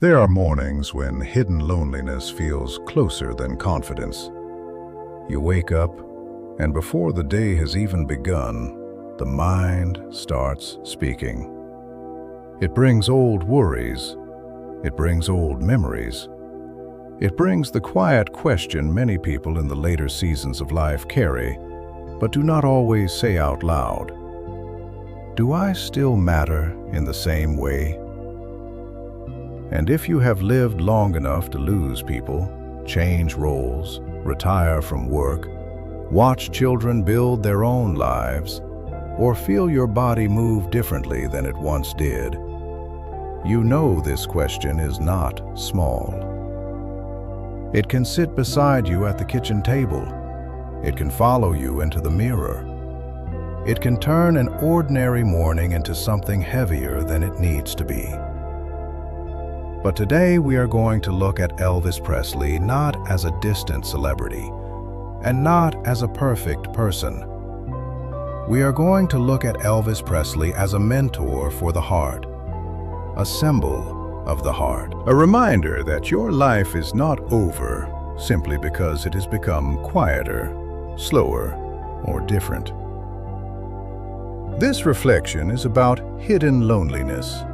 There are mornings when hidden loneliness feels closer than confidence. You wake up, and before the day has even begun, the mind starts speaking. It brings old worries. It brings old memories. It brings the quiet question many people in the later seasons of life carry, but do not always say out loud. Do I still matter in the same way? And if you have lived long enough to lose people, change roles, retire from work, watch children build their own lives, or feel your body move differently than it once did, you know this question is not small. It can sit beside you at the kitchen table. It can follow you into the mirror. It can turn an ordinary morning into something heavier than it needs to be. But today we are going to look at Elvis Presley not as a distant celebrity and not as a perfect person. We are going to look at Elvis Presley as a mentor for the heart, a symbol of the heart, a reminder that your life is not over simply because it has become quieter, slower, or different. This reflection is about hidden loneliness.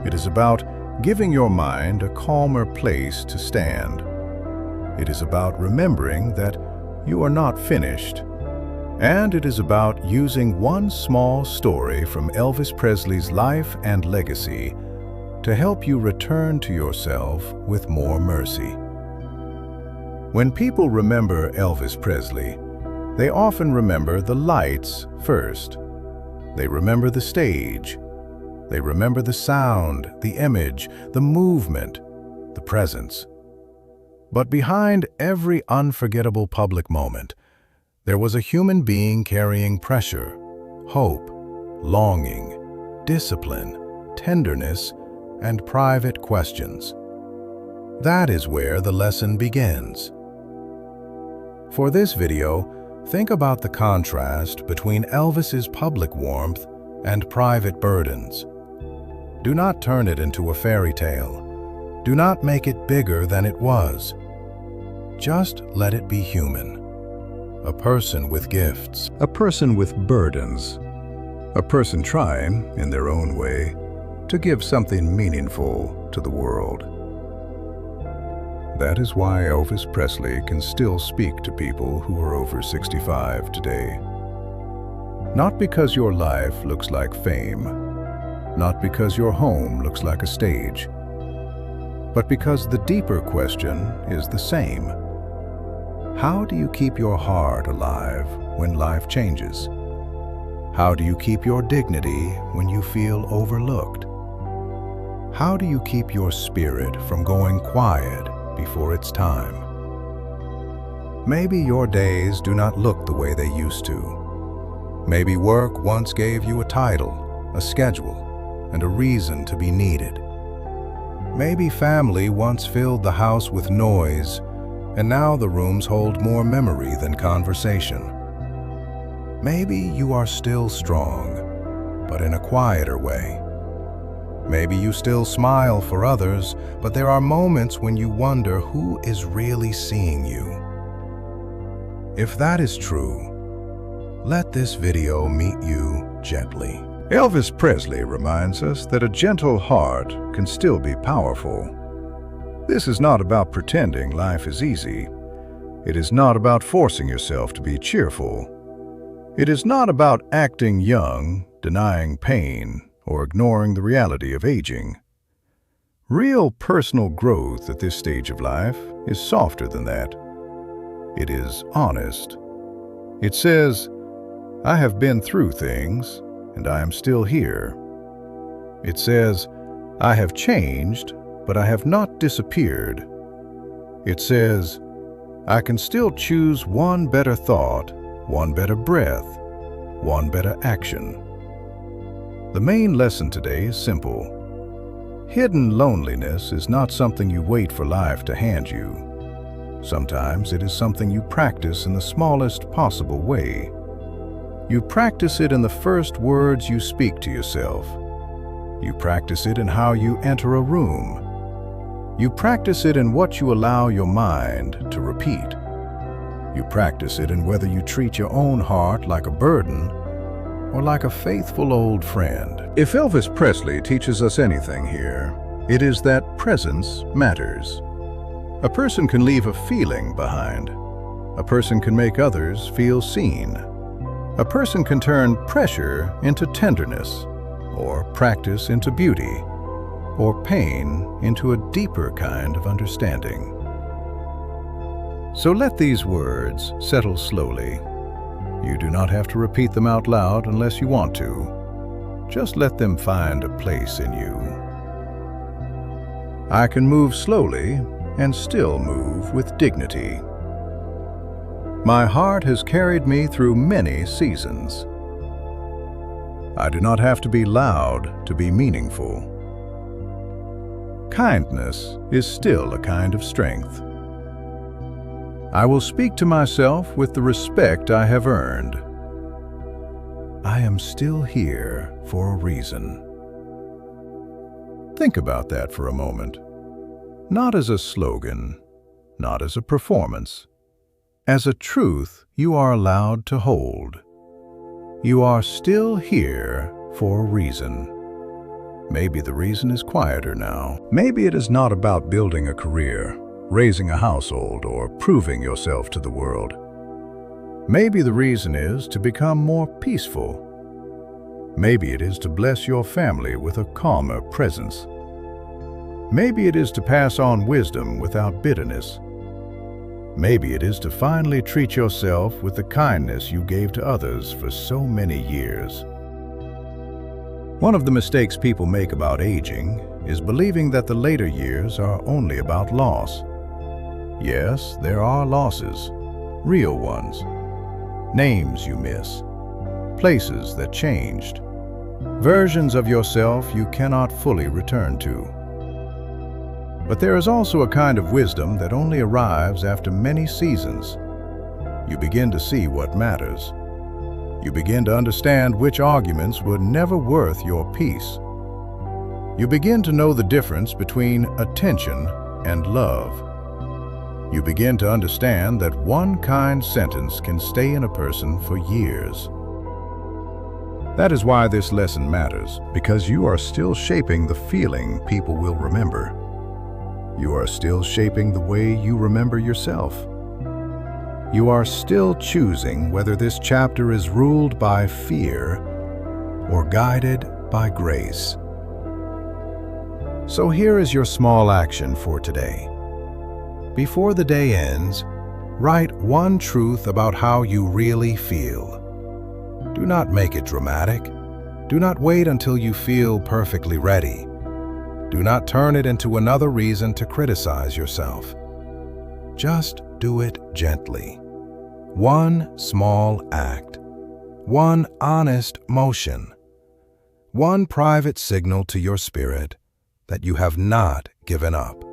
It is about giving your mind a calmer place to stand. It is about remembering that you are not finished. And it is about using one small story from Elvis Presley's life and legacy to help you return to yourself with more mercy. When people remember Elvis Presley, they often remember the lights first. They remember the stage. They remember the sound, the image, the movement, the presence. But behind every unforgettable public moment, there was a human being carrying pressure, hope, longing, discipline, tenderness, and private questions. That is where the lesson begins. For this video, think about the contrast between Elvis's public warmth and private burdens. Do not turn it into a fairy tale. Do not make it bigger than it was. Just let it be human. A person with gifts. A person with burdens. A person trying, in their own way, to give something meaningful to the world. That is why Elvis Presley can still speak to people who are over 65 today. Not because your life looks like fame, not because your home looks like a stage, but because the deeper question is the same. How do you keep your heart alive when life changes? How do you keep your dignity when you feel overlooked? How do you keep your spirit from going quiet before it's time? Maybe your days do not look the way they used to. Maybe work once gave you a title, a schedule, and a reason to be needed. Maybe family once filled the house with noise, and now the rooms hold more memory than conversation. Maybe you are still strong, but in a quieter way. Maybe you still smile for others, but there are moments when you wonder who is really seeing you. If that is true, let this video meet you gently. Elvis Presley reminds us that a gentle heart can still be powerful. This is not about pretending life is easy. It is not about forcing yourself to be cheerful. It is not about acting young, denying pain, or ignoring the reality of aging. Real personal growth at this stage of life is softer than that. It is honest. It says, I have been through things, and I am still here. It says, I have changed, but I have not disappeared. It says, I can still choose one better thought, one better breath, one better action. The main lesson today is simple. Hidden loneliness is not something you wait for life to hand you. Sometimes it is something you practice in the smallest possible way. You practice it in the first words you speak to yourself. You practice it in how you enter a room, You practice it in what you allow your mind to repeat. You practice it in whether you treat your own heart like a burden or like a faithful old friend. If Elvis Presley teaches us anything here, it is that presence matters. A person can leave a feeling behind. A person can make others feel seen. A person can turn pressure into tenderness, or practice into beauty, or pain into a deeper kind of understanding. So let these words settle slowly. You do not have to repeat them out loud unless you want to. Just let them find a place in you. I can move slowly and still move with dignity. My heart has carried me through many seasons. I do not have to be loud to be meaningful. Kindness is still a kind of strength. I will speak to myself with the respect I have earned. I am still here for a reason. Think about that for a moment. Not as a slogan, not as a performance, as a truth you are allowed to hold. You are still here for a reason. Maybe the reason is quieter now. Maybe it is not about building a career, raising a household, or proving yourself to the world. Maybe the reason is to become more peaceful. Maybe it is to bless your family with a calmer presence. Maybe it is to pass on wisdom without bitterness. Maybe it is to finally treat yourself with the kindness you gave to others for so many years. One of the mistakes people make about aging is believing that the later years are only about loss. Yes, there are losses, real ones. Names you miss, places that changed, versions of yourself you cannot fully return to. But there is also a kind of wisdom that only arrives after many seasons. You begin to see what matters. You begin to understand which arguments were never worth your peace. You begin to know the difference between attention and love. You begin to understand that one kind sentence can stay in a person for years. That is why this lesson matters, because you are still shaping the feeling people will remember. You are still shaping the way you remember yourself. You are still choosing whether this chapter is ruled by fear or guided by grace. So here is your small action for today. Before the day ends, write one truth about how you really feel. Do not make it dramatic. Do not wait until you feel perfectly ready. Do not turn it into another reason to criticize yourself. Just do it gently. One small act. One honest motion. One private signal to your spirit that you have not given up.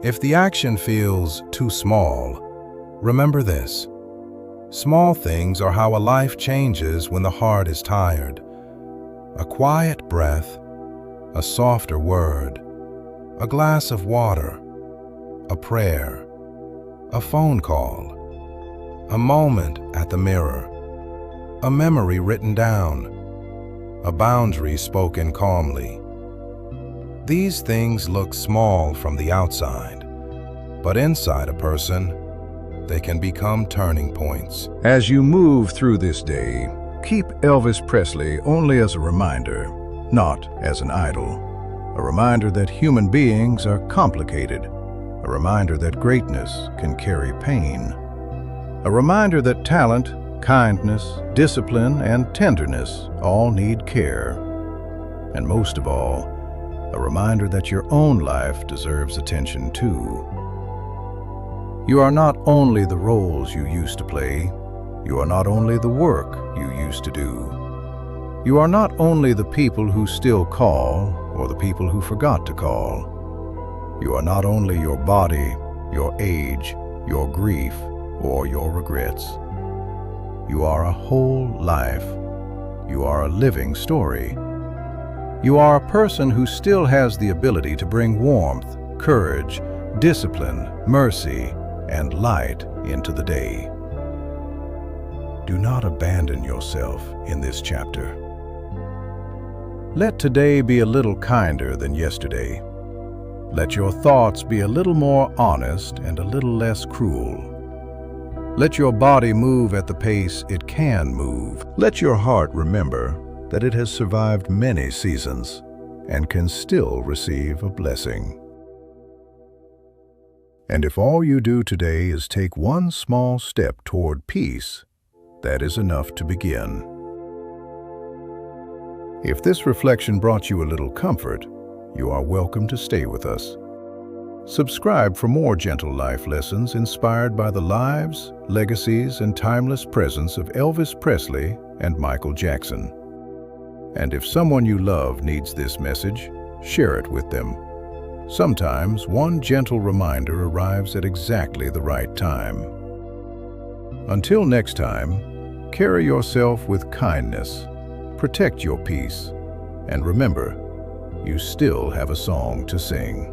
If the action feels too small, remember this. Small things are how a life changes when the heart is tired. A quiet breath, a softer word, a glass of water, a prayer, a phone call, a moment at the mirror, a memory written down, a boundary spoken calmly. These things look small from the outside, but inside a person, they can become turning points. As you move through this day, keep Elvis Presley only as a reminder, not as an idol. A reminder that human beings are complicated. A reminder that greatness can carry pain. A reminder that talent, kindness, discipline, and tenderness all need care. And most of all, a reminder that your own life deserves attention too. You are not only the roles you used to play. You are not only the work you used to do. You are not only the people who still call or the people who forgot to call. You are not only your body, your age, your grief, or your regrets. You are a whole life. You are a living story. You are a person who still has the ability to bring warmth, courage, discipline, mercy, and light into the day. Do not abandon yourself in this chapter. Let today be a little kinder than yesterday. Let your thoughts be a little more honest and a little less cruel. Let your body move at the pace it can move. Let your heart remember that it has survived many seasons and can still receive a blessing. And if all you do today is take one small step toward peace, that is enough to begin. If this reflection brought you a little comfort, you are welcome to stay with us. Subscribe for more gentle life lessons inspired by the lives, legacies, and timeless presence of Elvis Presley and Michael Jackson. And if someone you love needs this message, share it with them. Sometimes one gentle reminder arrives at exactly the right time. Until next time, carry yourself with kindness, protect your peace, and remember, you still have a song to sing.